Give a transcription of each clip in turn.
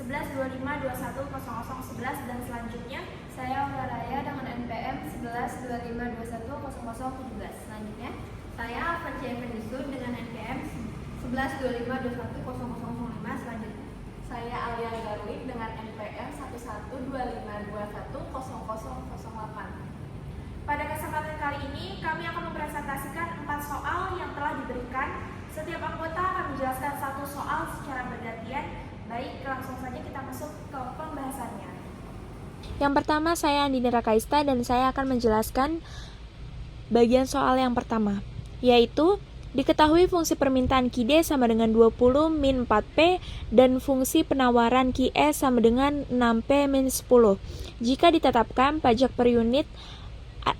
11, 25, 21, 00, 11 dan selanjutnya saya Aura Raya dengan NPM 11, 25, 21, 00, 17. Selanjutnya saya Alfa Jeffendisun dengan NPM 11, 25, 21, 00, 05. Selanjutnya saya Alia Garwin dengan NPM 11, 25, 21, 00, 08. Pada kesempatan kali ini kami akan mempresentasikan 4 soal yang telah diberikan. Setiap anggota akan menjelaskan satu soal secara bergantian. Baik, langsung saja kita masuk ke pembahasannya. Yang pertama, saya Andini Rakaista dan saya akan menjelaskan bagian soal yang pertama, yaitu diketahui fungsi permintaan QD sama dengan 20 min 4P dan fungsi penawaran QS sama dengan 6P min 10. Jika ditetapkan pajak per unit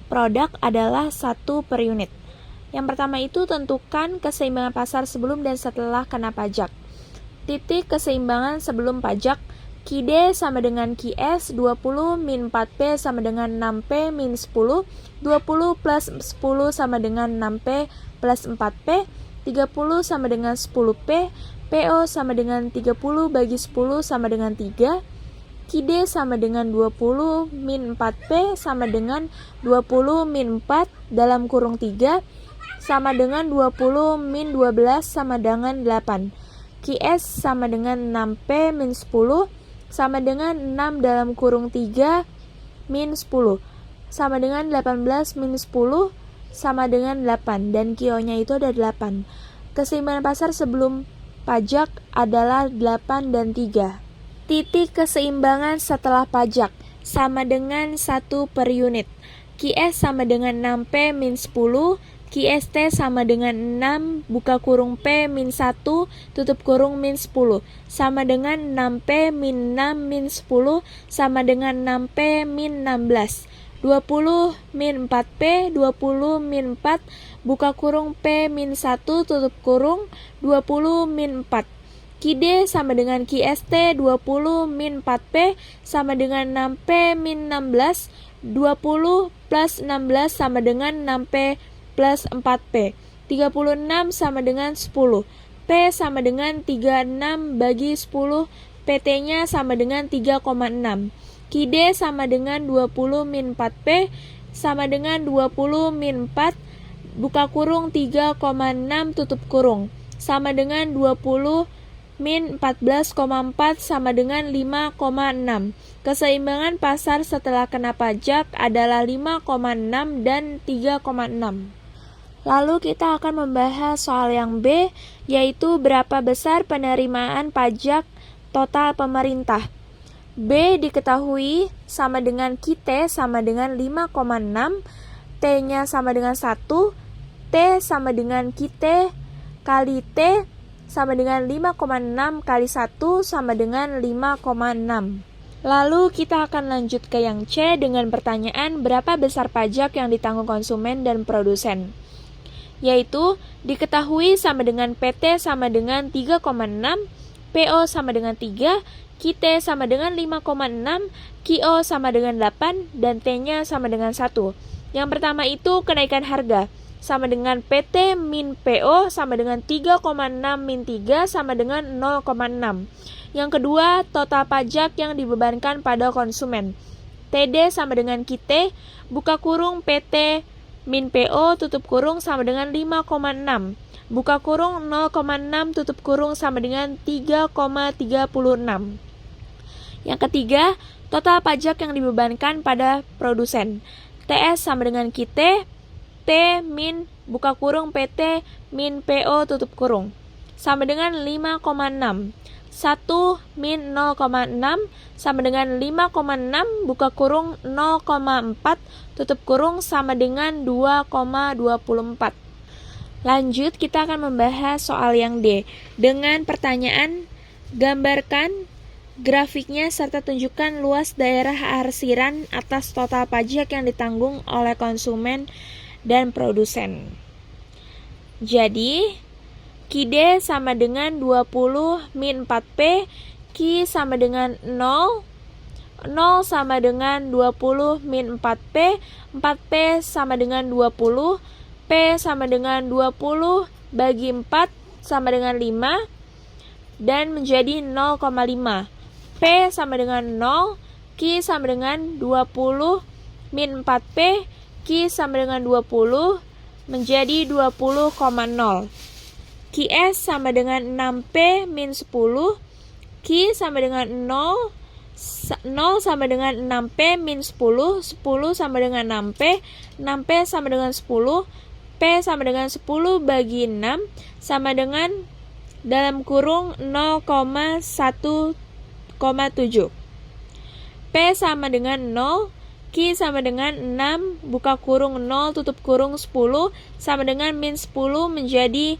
produk adalah 1 per unit. Yang pertama itu tentukan keseimbangan pasar sebelum dan setelah kena pajak. Titik keseimbangan sebelum pajak, QD sama dengan QS, 20 min 4P sama dengan 6P min 10, 20 plus 10 sama dengan 6P plus 4P, 30 sama dengan 10P, PO sama dengan 30 bagi 10 sama dengan 3, QD sama dengan 20 min 4P sama dengan 20 min 4 dalam kurung 3 sama dengan 20 min 12 sama dengan 8. QS sama dengan 6P min 10 sama dengan 6 dalam kurung 3 min 10 sama dengan 18 min 10 sama dengan 8 dan QO-nya itu ada 8. Keseimbangan pasar sebelum pajak adalah 8 dan 3. Titik keseimbangan setelah pajak sama dengan 1 per unit. QS sama dengan 6P min 10, QST sama dengan 6 buka kurung P min 1 tutup kurung min 10 sama dengan 6P min 6 min 10 sama dengan 6P min 16. 20 min 4P, 20 min 4 buka kurung P min 1 tutup kurung 20 min 4. QD sama dengan QST, 20 min 4P sama dengan 6P min 16, 20 plus 16 sama dengan 6P plus 4P, 36 sama dengan 10, P sama dengan 36 bagi 10, PT-nya sama dengan 3,6, QD sama dengan 20 min 4P sama dengan 20 min 4, buka kurung 3,6 tutup kurung, sama dengan 20 min 14,4 sama dengan 5,6. Keseimbangan pasar setelah kena pajak adalah 5,6 dan 3,6. Lalu kita akan membahas soal yang B, yaitu berapa besar penerimaan pajak total pemerintah. B diketahui sama dengan QT sama dengan 5,6, T-nya sama dengan 1, T sama dengan QT kali T sama dengan 5,6 kali 1 sama dengan 5,6. Lalu kita akan lanjut ke yang C dengan pertanyaan berapa besar pajak yang ditanggung konsumen dan produsen. Yaitu diketahui sama dengan PT sama dengan 3,6, PO sama dengan 3, QT sama dengan 5,6, QO sama dengan 8, dan T-nya sama dengan 1. Yang pertama itu kenaikan harga sama dengan PT min PO sama dengan 3,6 min 3 sama dengan 0,6. Yang kedua, total pajak yang dibebankan pada konsumen. TD sama dengan QT, buka kurung PT min PO tutup kurung sama dengan 5,6. Buka kurung 0,6 tutup kurung sama dengan 3,36. Yang ketiga, total pajak yang dibebankan pada produsen. TS sama dengan QT, T min buka kurung PT min PO tutup kurung sama dengan 5,6. 1 min 0,6 sama dengan 5,6 buka kurung 0,4 tutup kurung sama dengan 2,24. Lanjut, kita akan membahas soal yang D dengan pertanyaan gambarkan grafiknya serta tunjukkan luas daerah arsiran atas total pajak yang ditanggung oleh konsumen dan produsen. Jadi QD sama dengan 20 min 4P, Q sama dengan 0, 0 sama dengan 20 min 4P, 4P sama dengan 20, P sama dengan 20 bagi 4 sama dengan 5, dan menjadi 0,5. P sama dengan 0, Q sama dengan 20 min 4P, Q sama dengan 20 menjadi 20,0. QS sama dengan 6P min 10, Q sama dengan 0, 0 sama dengan 6P min 10, 10 sama dengan 6P, 6P sama dengan 10, P sama dengan 10 bagi 6 sama dengan dalam kurung 0,1,7. P sama dengan 0, Q sama dengan 6, buka kurung 0, tutup kurung 10, sama dengan min 10 menjadi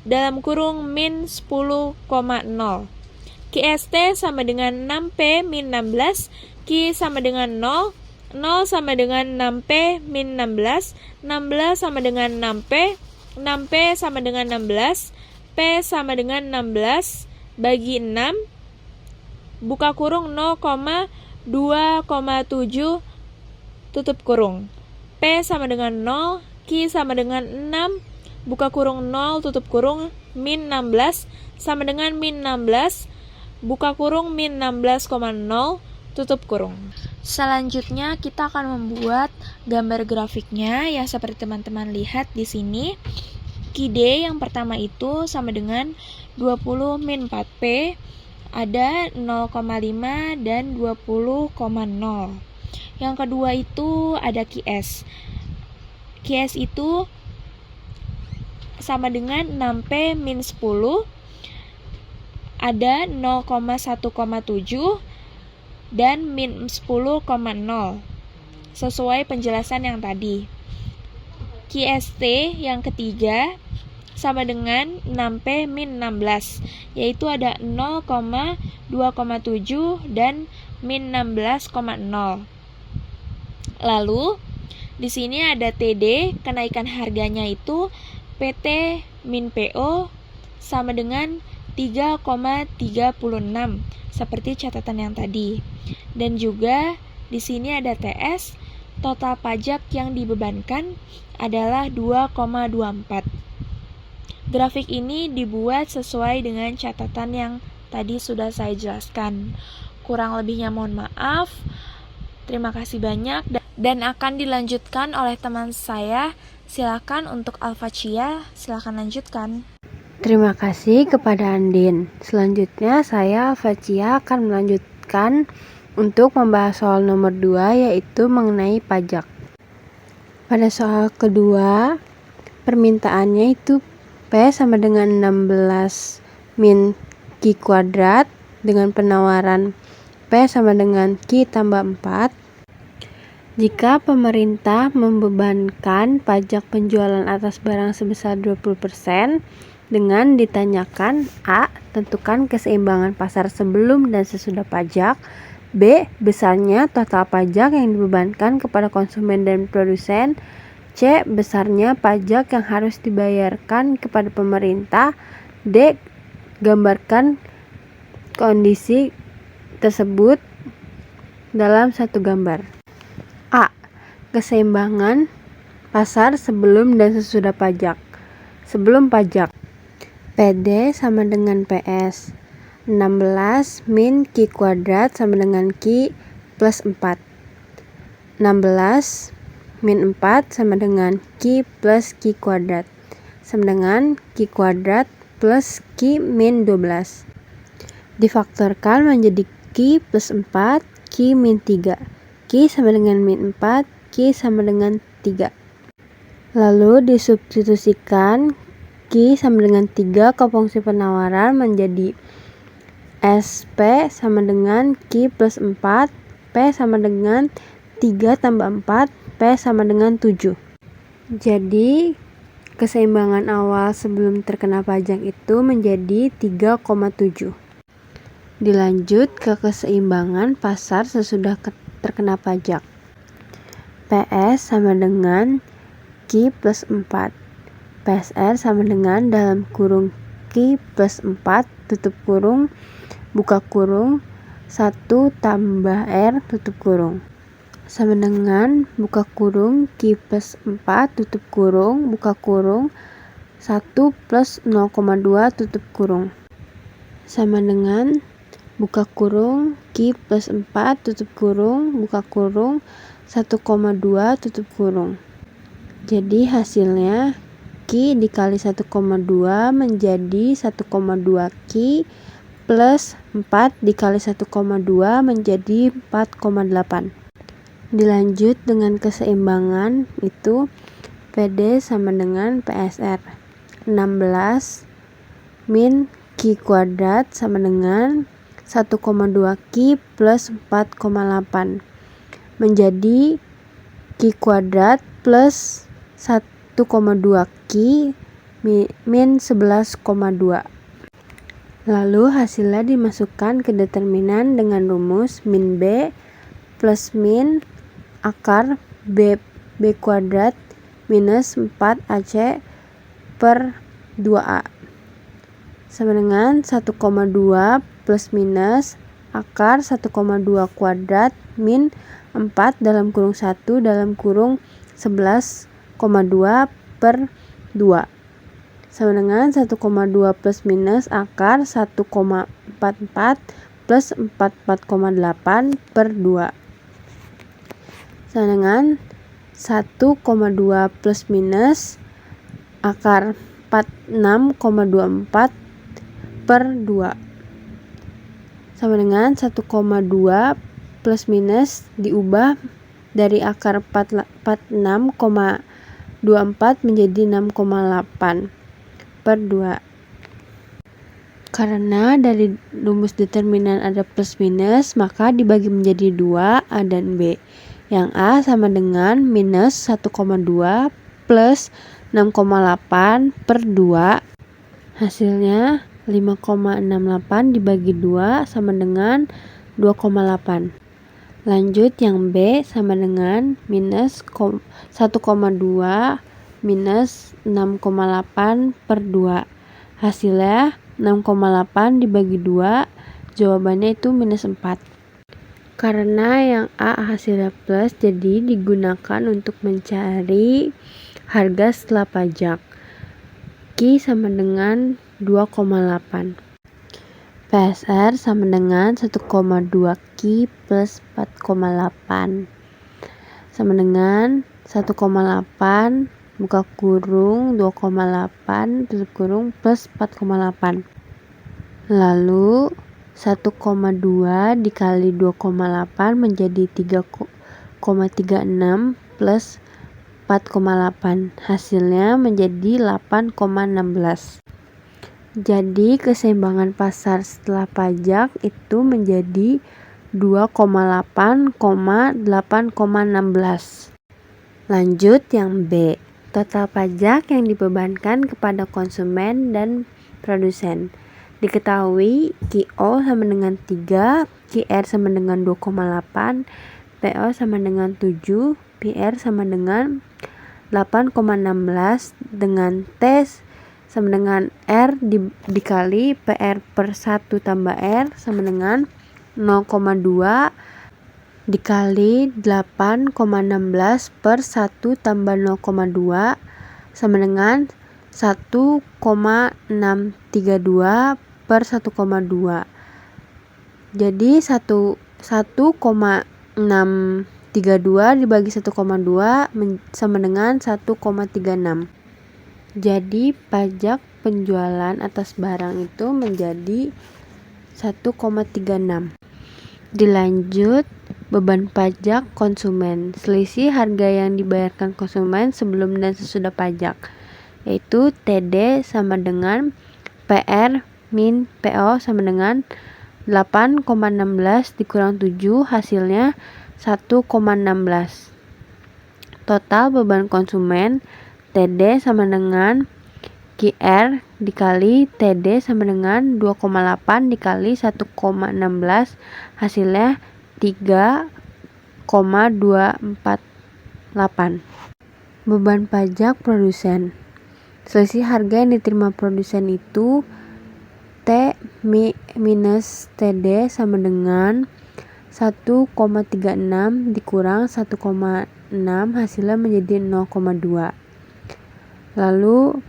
dalam kurung min 10,0. QST sama dengan 6P min 16, Q sama dengan 0, 0 sama dengan 6P min 16, 16 sama dengan 6P, 6P sama dengan 16, P sama dengan 16 bagi 6, buka kurung 0,2,7 tutup kurung. P sama dengan 0, Q sama dengan 6, buka kurung 0 tutup kurung min 16 sama dengan min 16, buka kurung min 16,0 tutup kurung. Selanjutnya kita akan membuat gambar grafiknya yang seperti teman-teman lihat di sini. QD yang pertama itu sama dengan 20 min 4P, ada 0,5 dan 20,0. Yang kedua itu ada QS. QS itu sama dengan 6P min 10, ada 0,1,7 dan min 10,0 sesuai penjelasan yang tadi. QST yang ketiga sama dengan 6P min 16, yaitu ada 0,2,7 dan min 16,0. Lalu di sini ada TD, kenaikan harganya itu PT min PO sama dengan 3,36 seperti catatan yang tadi. Dan juga di sini ada TS, total pajak yang dibebankan adalah 2,24. Grafik ini dibuat sesuai dengan catatan yang tadi sudah saya jelaskan. Kurang lebihnya mohon maaf. Terima kasih banyak dan akan dilanjutkan oleh teman saya. Silakan untuk Al-Facia, silakan lanjutkan. Terima kasih kepada Andin. Selanjutnya saya Al-Facia akan melanjutkan untuk membahas soal nomor 2, yaitu mengenai pajak. Pada soal kedua, permintaannya itu P sama dengan 16 min Q kuadrat dengan penawaran P sama dengan Q tambah 4. Jika pemerintah membebankan pajak penjualan atas barang sebesar 20%, dengan ditanyakan A. Tentukan keseimbangan pasar sebelum dan sesudah pajak. B. Besarnya total pajak yang dibebankan kepada konsumen dan produsen. C. Besarnya pajak yang harus dibayarkan kepada pemerintah. D. Gambarkan kondisi tersebut dalam satu gambar. A. Keseimbangan pasar sebelum dan sesudah pajak. Sebelum pajak, PD sama dengan PS. 16 min Q kuadrat sama dengan Q plus 4. 16 min 4 sama dengan Q plus Q kuadrat sama dengan Q kuadrat plus Q min 12. Difaktorkan menjadi Q plus 4, Q min 3. Q sama dengan min 4, Q sama dengan 3. Lalu disubstitusikan Q sama dengan 3 ke fungsi penawaran menjadi SP sama dengan Q plus 4, P sama dengan 3 tambah 4, P sama dengan 7. Jadi keseimbangan awal sebelum terkena pajak itu menjadi 3,7. Dilanjut ke keseimbangan pasar sesudah terkena pajak. PS sama dengan Q plus 4. PSR sama dengan dalam kurung Q plus 4 tutup kurung buka kurung 1 tambah R tutup kurung sama dengan buka kurung Q plus 4 tutup kurung buka kurung 1 plus 0,2 tutup kurung sama dengan buka kurung, Q plus 4, tutup kurung, buka kurung, 1,2, tutup kurung. Jadi hasilnya Q dikali 1,2 menjadi 1,2 Q plus 4 dikali 1,2 menjadi 4,8. Dilanjut dengan keseimbangan, itu PD sama dengan PSR. 16 min Q kuadrat sama dengan 1,2 Q plus 4,8 menjadi Q kuadrat plus 1,2 Q min 11,2. Lalu hasilnya dimasukkan ke determinan dengan rumus min B plus min akar B kuadrat minus 4AC per 2A sama dengan 1,2 plus minus akar 1,2 kuadrat min 4 dalam kurung 1 dalam kurung 11,2 per 2 sama dengan 1,2 plus minus akar 1,44 plus 44,8 per 2 sama dengan 1,2 plus minus akar 46,24 per 2 sama dengan 1,2 plus minus diubah dari akar 46,24 menjadi 6,8 per 2. Karena dari rumus determinan ada plus minus, maka dibagi menjadi 2 A dan B. Yang A sama dengan minus 1,2 plus 6,8 per 2. Hasilnya 5,68 dibagi 2 sama dengan 2,8. Lanjut yang B sama dengan minus 1,2 minus 6,8 per 2. Hasilnya 6,8 dibagi 2, jawabannya itu minus 4. Karena yang A hasilnya plus, jadi digunakan untuk mencari harga setelah pajak. Q sama dengan 2,8. PSR sama dengan 1,2 Q plus 4,8 sama dengan 1,8 buka kurung 2,8 tutup kurung plus 4,8. Lalu 1,2 dikali 2,8 menjadi 3,36 plus 4,8. Hasilnya menjadi 8,16. Jadi keseimbangan pasar setelah pajak itu menjadi 2,8,8,16. Lanjut yang B. Total pajak yang dibebankan kepada konsumen dan produsen. Diketahui QO sama dengan 3, QR sama dengan 2,8, PO sama dengan 7, PR sama dengan 8,16 dengan T sama dengan R dikali PR per 1 tambah R sama dengan 0,2 dikali 8,16 per 1 tambah 0,2 sama dengan 1,632 per 1,2. Jadi 1,632 dibagi 1,2 sama dengan 1,36. Jadi pajak penjualan atas barang itu menjadi 1,36. Dilanjut beban pajak konsumen, selisih harga yang dibayarkan konsumen sebelum dan sesudah pajak, yaitu TD sama dengan PR min PO sama dengan 8,16 dikurang 7, hasilnya 1,16. Total beban konsumen TD sama dengan QR dikali TD sama dengan 2,8 dikali 1,16, hasilnya 3,248. Beban pajak produsen, selisih harga yang diterima produsen itu T minus TD sama dengan 1,36 dikurang 1,6, hasilnya menjadi 0,2. Lalu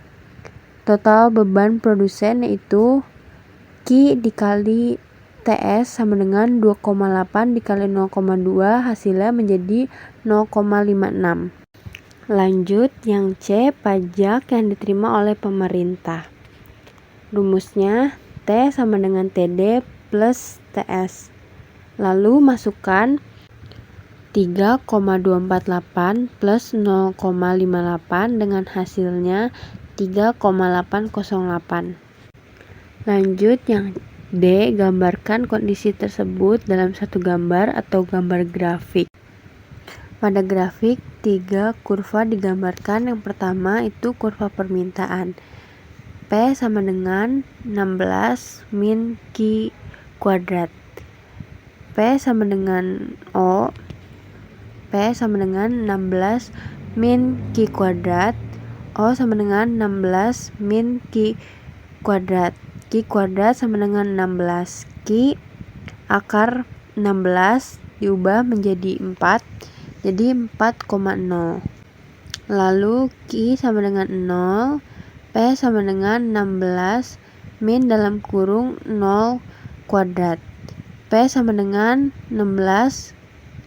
total beban produsen yaitu Q dikali TS sama dengan 2,8 dikali 0,2 hasilnya menjadi 0,56. Lanjut yang C, pajak yang diterima oleh pemerintah. Rumusnya T sama dengan TD plus TS. Lalu masukkan 3,248 plus 0,58 dengan hasilnya 3,808. Lanjut yang D, gambarkan kondisi tersebut dalam satu gambar atau gambar grafik. Pada grafik, 3 kurva digambarkan. Yang pertama itu kurva permintaan. P sama dengan 16 min Q kuadrat. P sama dengan O. P sama dengan 16 min Q kuadrat. O sama dengan 16 min Q kuadrat. Q kuadrat sama dengan 16. Q akar 16 diubah menjadi 4. Jadi 4,0. Lalu Q sama dengan 0. P sama dengan 16 min dalam kurung 0 kuadrat. P sama dengan 16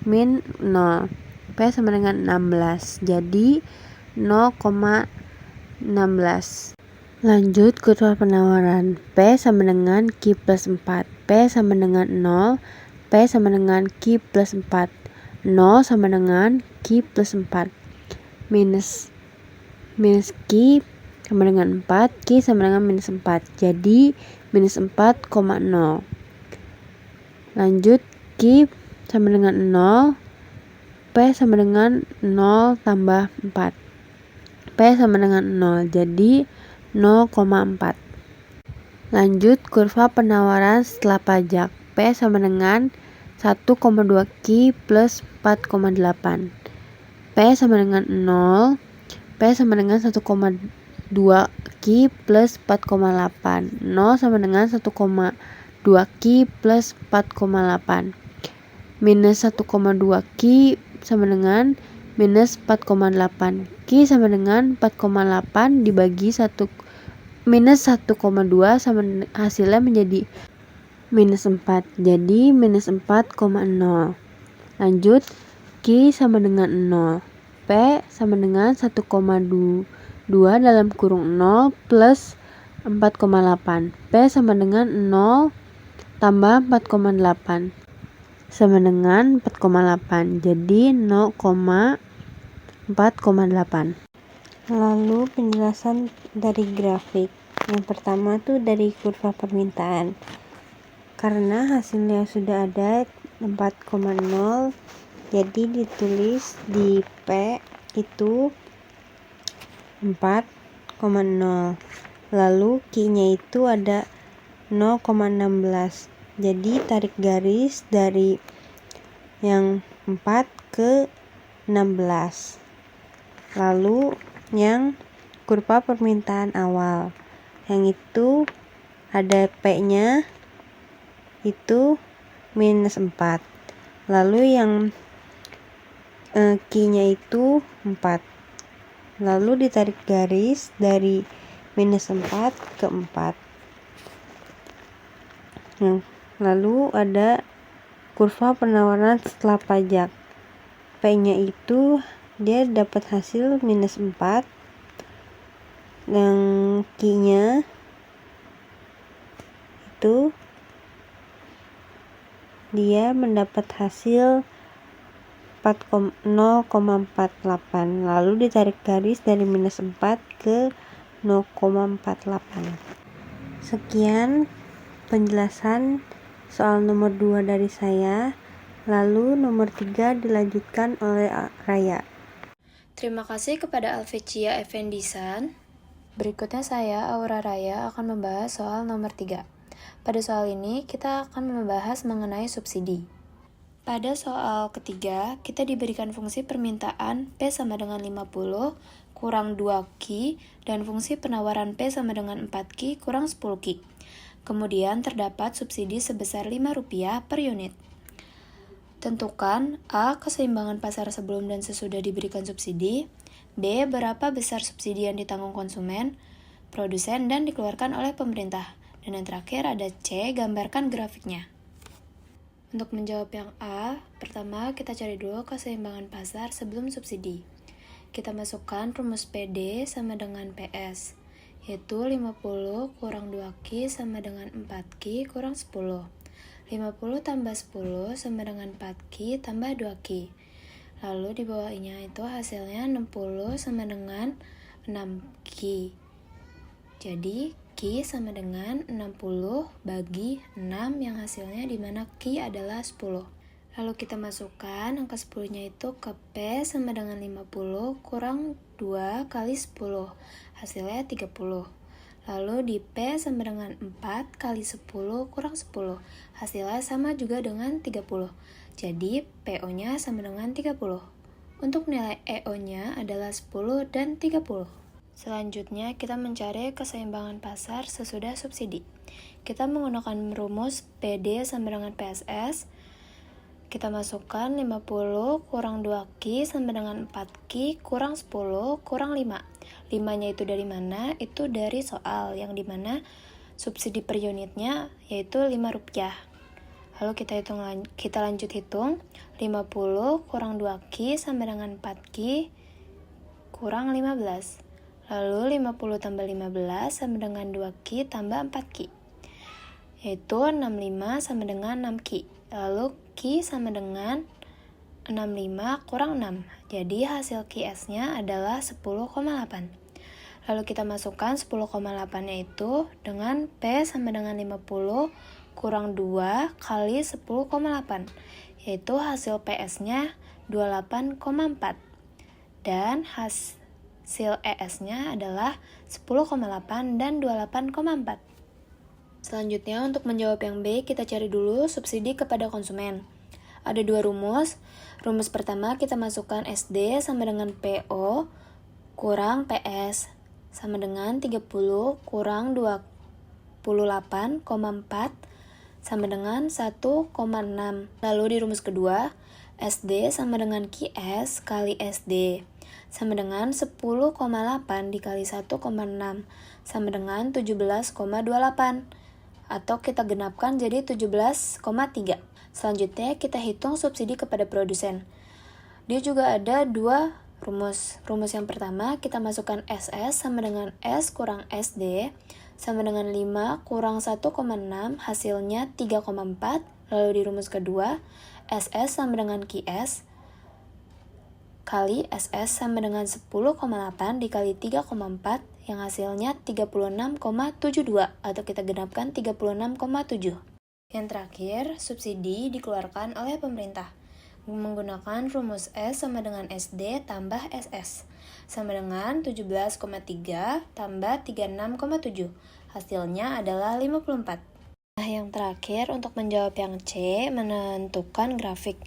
min 0. P sama dengan 16. Jadi 0,16. Lanjut kurva penawaran. P sama dengan Q plus 4. P sama dengan 0. P sama dengan Q plus 4. 0 sama dengan Q plus 4. Minus Q sama dengan 4. Q sama dengan minus 4. Jadi minus 4,0. Lanjut Q sama dengan 0. P sama dengan 0 tambah 4. P sama dengan 0. Jadi 0,4. Lanjut kurva penawaran setelah pajak. P sama dengan 1,2 Q plus 4,8. P sama dengan 0. P sama dengan 1,2 Q plus 4,8. 0 sama dengan 1,2 Q plus 4,8. Minus 1,2 Q sama dengan minus 4,8. Q sama dengan 4,8 dibagi 1 minus 1,2 sama hasilnya menjadi minus 4. Jadi minus 4,0. Lanjut Q sama dengan 0. P sama dengan 1,2 dalam kurung 0 plus 4,8. P sama dengan 0 tambah 4,8 sama dengan 4,8. Jadi 0,4,8. Lalu penjelasan dari grafik. Yang pertama tuh dari kurva permintaan. Karena hasilnya sudah ada 4,0, jadi ditulis di P itu 4,0. Lalu Q-nya itu ada 0,16. Jadi tarik garis dari yang 4 ke 16. Lalu yang kurva permintaan awal, yang itu ada P-nya itu minus 4. Lalu yang Q-nya itu 4. Lalu ditarik garis dari minus 4 ke 4. Lalu ada kurva penawaran setelah pajak. P-nya itu dia dapat hasil minus 4. Yang Q-nya itu dia mendapat hasil 0,48. Lalu ditarik garis dari minus 4 ke 0,48. Sekian penjelasan soal nomor 2 dari saya. Lalu nomor 3 dilanjutkan oleh Raya. Terima kasih kepada Alvecia Effendisan. Berikutnya saya, Aura Raya, akan membahas soal nomor 3. Pada soal ini, kita akan membahas mengenai subsidi. Pada soal ketiga, kita diberikan fungsi permintaan P sama dengan 50 kurang 2Q dan fungsi penawaran P sama dengan 4Q kurang 10Q. Kemudian terdapat subsidi sebesar Rp5 per unit. Tentukan A. Keseimbangan pasar sebelum dan sesudah diberikan subsidi. B. Berapa besar subsidi yang ditanggung konsumen, produsen, dan dikeluarkan oleh pemerintah. Dan yang terakhir ada C. Gambarkan grafiknya. Untuk menjawab yang A, pertama kita cari dulu keseimbangan pasar sebelum subsidi. Kita masukkan rumus PD sama dengan PS, yaitu 50 kurang 2Q sama dengan 4Q kurang 10. 50 tambah 10 sama dengan 4Q tambah 2Q. Lalu di bawahnya itu hasilnya 60 sama dengan 6Q. Jadi Q sama dengan 60 bagi 6 yang hasilnya dimana Q adalah 10. Lalu kita masukkan angka 10-nya itu ke P sama dengan 50 kurang 2 kali 10. Hasilnya 30. Lalu di P sama dengan 4 kali 10 kurang 10. Hasilnya sama juga dengan 30. Jadi PO-nya sama dengan 30. Untuk nilai EO-nya adalah 10 dan 30. Selanjutnya kita mencari keseimbangan pasar sesudah subsidi. Kita menggunakan rumus PD sama dengan PSS. Kita masukkan 50 kurang 2Q sama dengan 4Q kurang 10 kurang 5. 5-nya itu dari mana? Itu dari soal yang dimana subsidi per unitnya yaitu Rp5. Lalu kita lanjut hitung. 50 kurang 2Q sama dengan 4Q kurang 15. Lalu 50 tambah 15 sama dengan 2Q tambah 4Q, yaitu 65 sama dengan 6Q. Lalu Q sama dengan 65 kurang 6. Jadi hasil QS-nya adalah 10,8. Lalu kita masukkan 10,8-nya itu dengan P sama dengan 50 kurang 2 kali 10,8. Yaitu hasil PS-nya 28,4. Dan hasil ES-nya adalah 10,8 dan 28,4. Selanjutnya untuk menjawab yang B, kita cari dulu subsidi kepada konsumen. Ada dua rumus. Rumus pertama kita masukkan SD sama dengan PO kurang PS sama dengan 30 kurang 28,4 sama dengan 1,6. Lalu di rumus kedua, SD sama dengan QS kali SD sama dengan 10,8 dikali 1,6 sama dengan 17,28. Atau kita genapkan jadi 17,3. Selanjutnya kita hitung subsidi kepada produsen. Dia juga ada dua rumus. Rumus yang pertama kita masukkan SS sama dengan S kurang SD sama dengan 5 kurang 1,6 hasilnya 3,4. Lalu di rumus kedua SS sama dengan QS kali SS sama dengan 10,8 dikali 3,4 yang hasilnya 36,72 atau kita genapkan 36,7. Yang terakhir, subsidi dikeluarkan oleh pemerintah menggunakan rumus S sama dengan SD tambah SS sama dengan 17,3 tambah 36,7. Hasilnya adalah 54. Nah, yang terakhir untuk menjawab yang C, menentukan grafik.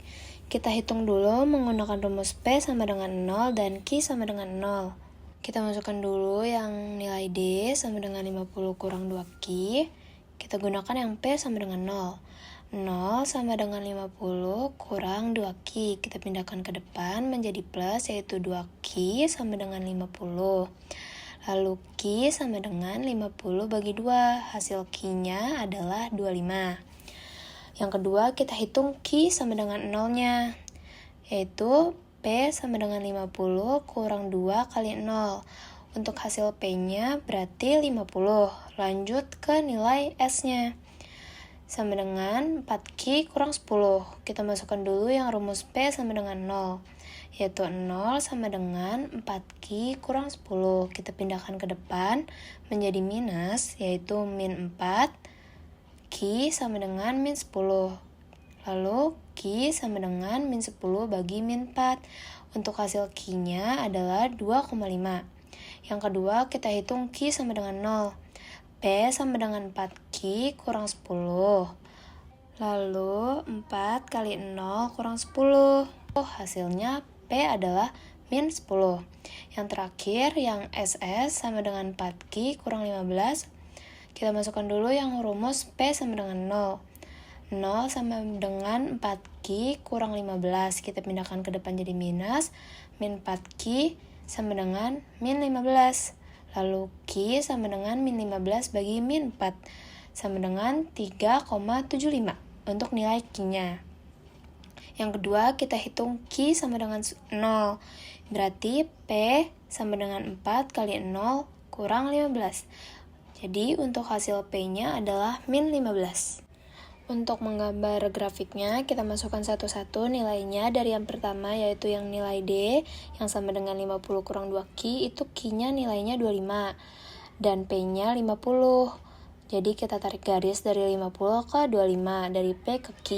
Kita hitung dulu menggunakan rumus P sama dengan 0 dan Q sama dengan 0. Kita masukkan dulu yang nilai D sama dengan 50 kurang 2Q. Kita gunakan yang P sama dengan 0. 0 sama dengan 50 kurang 2Q. Kita pindahkan ke depan menjadi plus, yaitu 2Q sama dengan 50. Lalu Q sama dengan 50 bagi 2. Hasil Q-nya adalah 25. Yang kedua, kita hitung Q sama dengan 0-nya, yaitu P sama dengan 50 kurang 2 kali 0. Untuk hasil P-nya berarti 50. Lanjut ke nilai S-nya. Sama dengan 4Q kurang 10. Kita masukkan dulu yang rumus P sama dengan 0, yaitu 0 sama dengan 4Q kurang 10. Kita pindahkan ke depan menjadi minus, yaitu min 4. Q sama dengan min 10. Lalu Q sama dengan min 10 bagi min 4. Untuk hasil Q-nya adalah 2,5. Yang kedua kita hitung Q sama dengan 0. P sama dengan 4Q kurang 10. Lalu 4 kali 0 kurang 10. Hasilnya P adalah min 10. Yang terakhir yang SS sama dengan 4Q kurang 15. Kita masukkan dulu yang rumus P sama dengan 0. 0 sama dengan 4Q kurang 15. Kita pindahkan ke depan jadi minus. Min 4Q sama dengan min 15. Lalu Q sama dengan min 15 bagi min 4. Sama dengan 3,75. untuk nilai Q-nya. Yang kedua, kita hitung Q sama dengan 0. Berarti P sama dengan 4 kali 0 kurang 15. Jadi, untuk hasil P-nya adalah min 15. Untuk menggambar grafiknya, kita masukkan satu-satu nilainya dari yang pertama, yaitu yang nilai D, yang sama dengan 50 kurang 2Q, itu Q-nya nilainya 25, dan P-nya 50. Jadi, kita tarik garis dari 50 ke 25, dari P ke Q.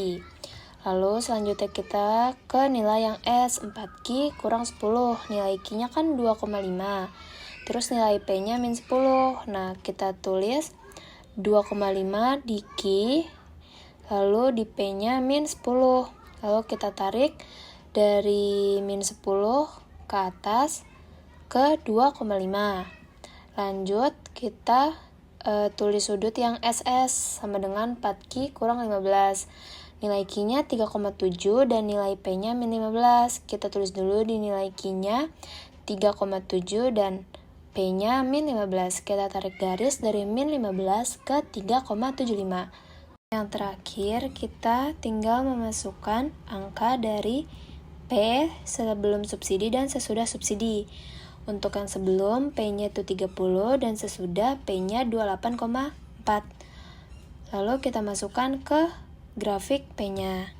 Lalu selanjutnya kita ke nilai yang S, 4Q kurang 10. Nilai Q-nya kan 2,5. Terus nilai P-nya min 10. Nah, kita tulis 2,5 di Q, lalu di P-nya min 10. Lalu kita tarik dari min 10 ke atas ke 2,5. Lanjut, kita tulis sudut yang SS sama dengan 4Q kurang 15. Nilai Q-nya 3,7 dan nilai P-nya min 15. Kita tulis dulu di nilai Q-nya 3,7 dan P-nya min 15. Kita tarik garis dari min 15 ke 3,75. Yang terakhir, kita tinggal memasukkan angka dari P sebelum subsidi dan sesudah subsidi. Untuk yang sebelum, P-nya itu 30 dan sesudah P-nya 28,4. Lalu kita masukkan ke grafik P-nya.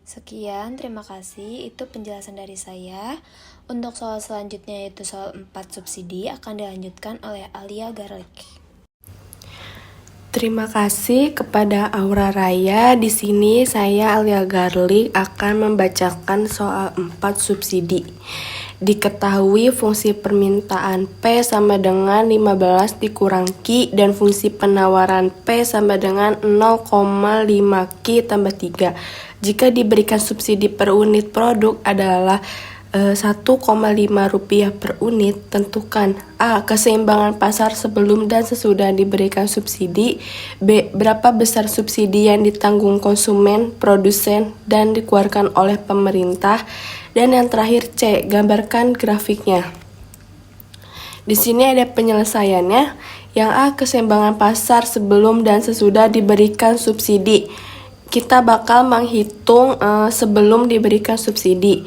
Sekian, terima kasih. Itu penjelasan dari saya. Untuk soal selanjutnya, yaitu soal 4 subsidi, akan dilanjutkan oleh Alia Garlic. Terima kasih kepada Aura Raya. Di sini saya Alia Garlic akan membacakan soal 4 subsidi. Diketahui fungsi permintaan P sama dengan 15 dikurang Q dan fungsi penawaran P sama dengan 0,5 Q tambah 3. Jika diberikan subsidi per unit produk adalah 1,5 rupiah per unit, tentukan A. Keseimbangan pasar sebelum dan sesudah diberikan subsidi. B. Berapa besar subsidi yang ditanggung konsumen, produsen, dan dikeluarkan oleh pemerintah. Dan yang terakhir C. Gambarkan grafiknya. Di sini ada penyelesaiannya. Yang A. Keseimbangan pasar sebelum dan sesudah diberikan subsidi. Kita bakal menghitung sebelum diberikan subsidi.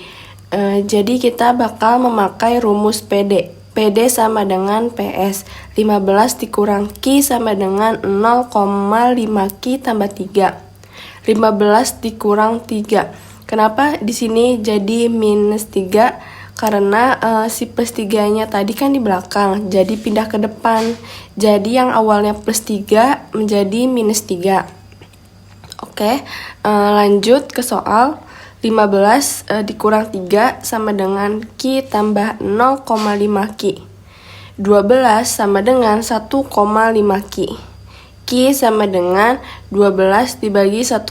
Jadi kita bakal memakai rumus PD. PD sama dengan PS. 15 dikurang Q sama dengan 0,5 Q tambah 3. 15 dikurang 3. Kenapa di sini jadi minus 3? Karena si plus 3-nya tadi kan di belakang, jadi pindah ke depan. Jadi yang awalnya plus 3 menjadi minus 3. Oke, lanjut ke soal. 15 dikurang 3 sama dengan Q tambah 0,5 Q. 12 sama dengan 1,5 Q. Q sama dengan 12 dibagi 1,5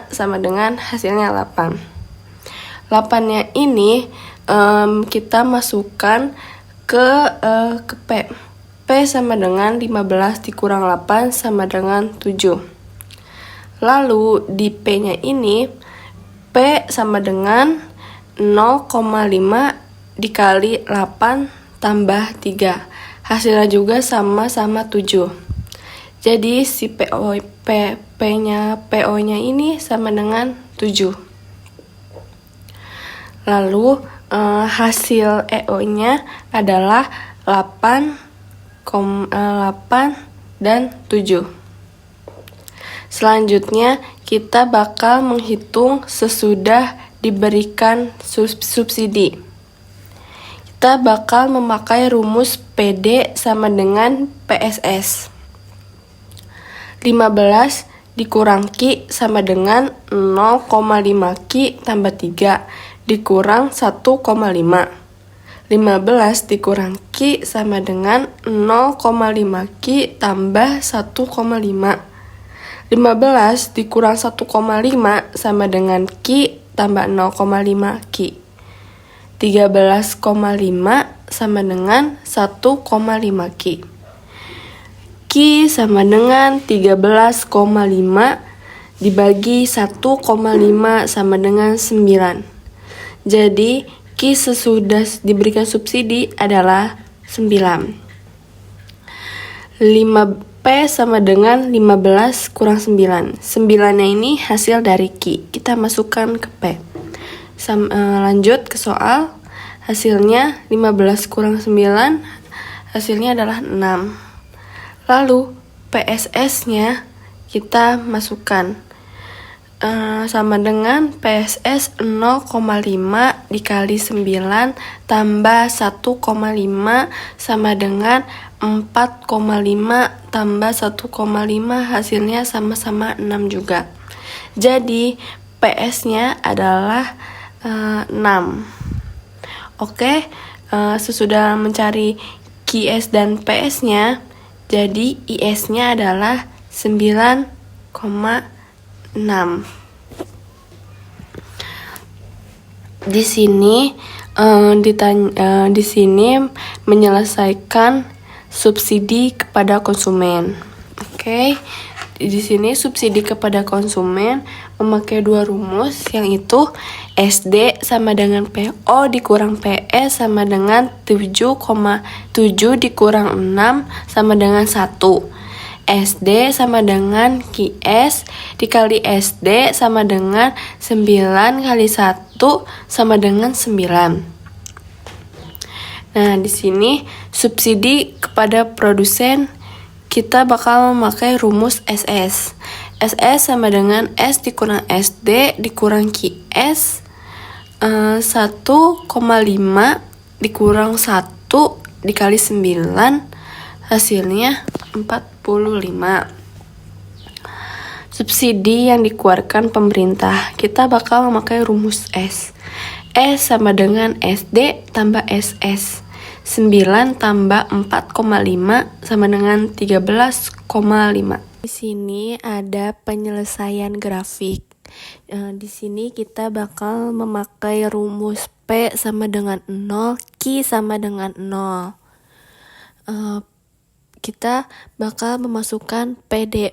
sama dengan hasilnya 8. 8-nya ini kita masukkan ke P. P sama dengan 15 dikurang 8 sama dengan 7. Lalu di P-nya ini P sama dengan 0,5 dikali 8 tambah 3. Hasilnya juga sama-sama 7. Jadi si PO-nya ini sama dengan 7. Lalu hasil EO-nya adalah 8 dan 7. Selanjutnya kita bakal menghitung sesudah diberikan subsidi. Kita bakal memakai rumus PD sama dengan PSS. 15 dikurang Q sama dengan 0,5 Q tambah 3 dikurang 1,5. 15 dikurang Q sama dengan 0,5 Q tambah 1,5. 15 dikurang 1,5 sama dengan Q tambah 0,5 Q. 13,5 sama dengan 1,5 Q. Q sama dengan 13,5 dibagi 1,5 sama dengan 9. Jadi Q sesudah diberikan subsidi adalah 9. P sama dengan 15 kurang 9. 9-nya ini hasil dari Q. Kita masukkan ke P. Lanjut ke soal. Hasilnya 15 kurang 9. Hasilnya adalah 6. Lalu PSS-nya kita masukkan. Sama dengan PSS 0,5 dikali 9 tambah 1,5 sama dengan 4,5 tambah 1,5, hasilnya sama-sama 6 juga. Jadi PS-nya adalah 6. Oke, sesudah mencari QS dan PS-nya, jadi IS-nya adalah 9,6. Di sini di sini menyelesaikan subsidi kepada konsumen. Oke. Di sini subsidi kepada konsumen memakai dua rumus, yang itu SD sama dengan PO dikurang PS sama dengan 7,7 dikurang 6 sama dengan 1. SD sama dengan QS dikali SD sama dengan 9 kali 1 sama dengan 9. Nah, di sini subsidi kepada produsen kita bakal memakai rumus SS. SS sama dengan S dikurang SD dikurang QS 1,5 dikurang 1 dikali 9, hasilnya 45. Subsidi yang dikeluarkan pemerintah, kita bakal memakai rumus S. S sama dengan SD tambah SS. 9 tambah 4,5 sama dengan 13,5. Di sini ada penyelesaian grafik. Di sini kita bakal memakai rumus P sama dengan 0, Q sama dengan 0. Kita bakal memasukkan PD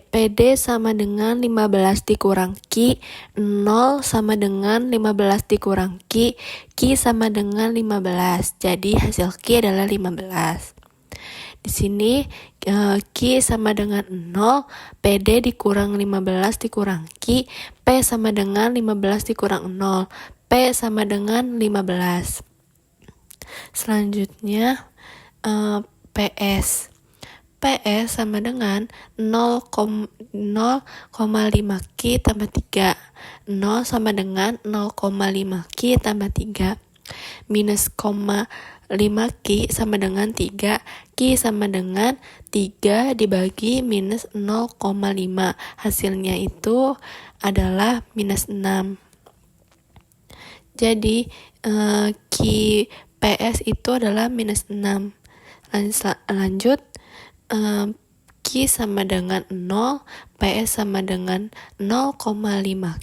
sama dengan 15 dikurang Q, 0 sama dengan 15 dikurang Q, Q sama dengan 15. Jadi hasil Q adalah 15. Di sini Q sama dengan 0, PD dikurang 15 dikurang Q, P sama dengan 15 dikurang 0, P sama dengan 15. Selanjutnya PS. PS sama dengan 0,5 Q tambah 3. 0 sama dengan 0,5 Q tambah 3. Minus 0,5 Q sama dengan 3. Q sama dengan 3 dibagi minus 0,5. Hasilnya itu adalah minus 6. Jadi Q PS itu adalah minus 6. Lanjut, Q sama dengan 0, PS sama dengan 0,5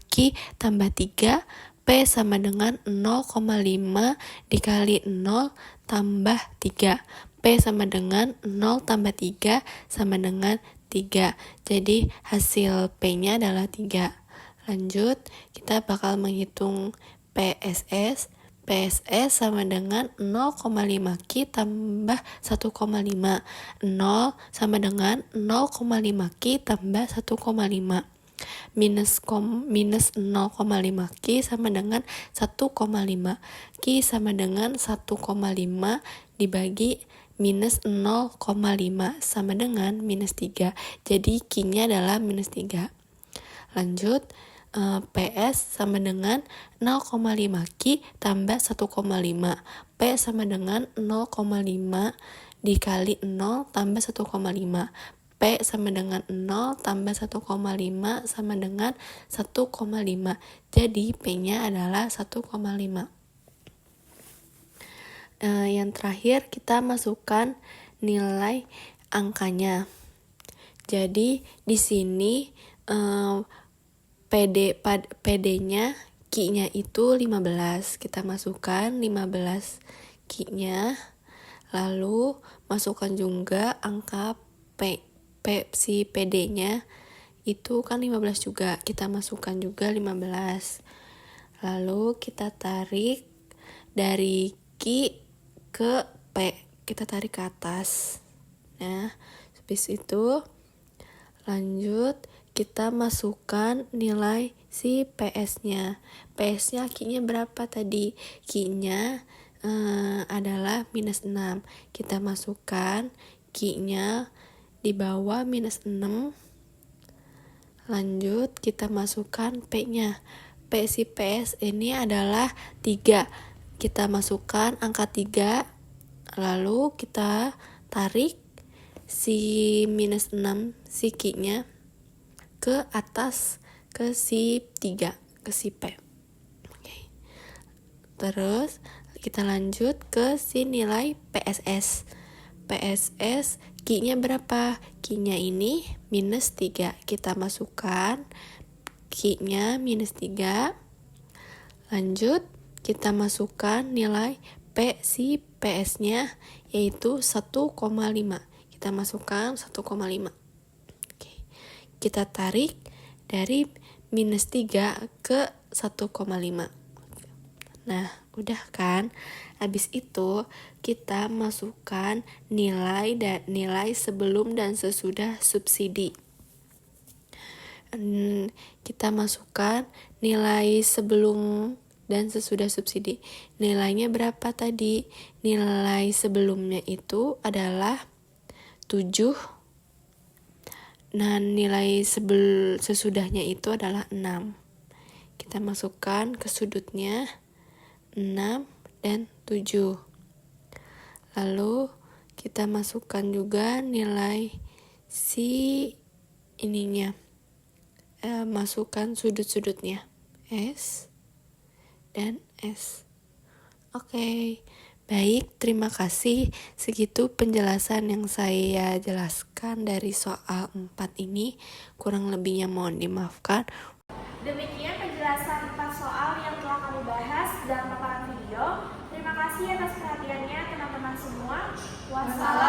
Q tambah 3, P sama dengan 0,5 dikali 0 tambah 3. P sama dengan 0 tambah 3 sama dengan 3. Jadi hasil P-nya adalah 3. Lanjut, kita bakal menghitung PSS. PSS sama dengan 0,5 Q tambah 1,5. 0 sama dengan 0,5 Q tambah 1,5. Minus 0,5 Q sama dengan 1,5. Q sama dengan 1,5 dibagi minus 0,5 sama dengan minus 3. Jadi Q-nya adalah minus 3. Lanjut, PS sama dengan 0,5 Q tambah 1,5. P sama dengan 0,5 dikali 0 tambah 1,5. P sama dengan 0 tambah 1,5 sama dengan 1,5. Jadi P-nya adalah 1,5. Yang terakhir kita masukkan nilai angkanya. Jadi di sini PD-nya Q-nya itu 15. Kita masukkan 15 Q-nya. Lalu masukkan juga angka si PD-nya itu kan 15 juga. Kita masukkan juga 15. Lalu kita tarik dari Q ke P. Kita tarik ke atas. Nah, habis itu Lanjut, kita masukkan nilai si PS-nya. PS-nya Q-nya berapa tadi? Q-nya adalah minus 6. Kita masukkan Q-nya di bawah minus 6. Lanjut, kita masukkan P-nya. P si PS ini adalah 3. Kita masukkan angka 3. Lalu kita tarik si minus 6 si Q-nya ke atas ke si 3, ke si P. Oke. Terus kita lanjut ke si nilai PSS. PSS Q-nya berapa? Q-nya ini minus 3. Kita masukkan Q-nya minus 3. Lanjut, kita masukkan nilai P si PS-nya yaitu 1,5. Kita masukkan 1,5. Oke. Kita tarik dari minus 3 ke 1,5. Nah, udah kan? Habis itu kita masukkan nilai sebelum dan sesudah subsidi. Kita masukkan nilai sebelum dan sesudah subsidi. Nilainya berapa tadi? Nilai sebelumnya itu adalah 7. Nah, nilai sesudahnya itu adalah 6. Kita masukkan ke sudutnya 6 dan 7. Lalu kita masukkan juga nilai si ininya. Masukkan sudut-sudutnya S dan S. Oke. Baik, terima kasih. Segitu penjelasan yang saya jelaskan dari soal 4 ini. Kurang lebihnya mohon dimaafkan. Demikian penjelasan 4 soal yang telah kami bahas dalam paparan video. Terima kasih atas perhatiannya teman-teman semua. Wassalam.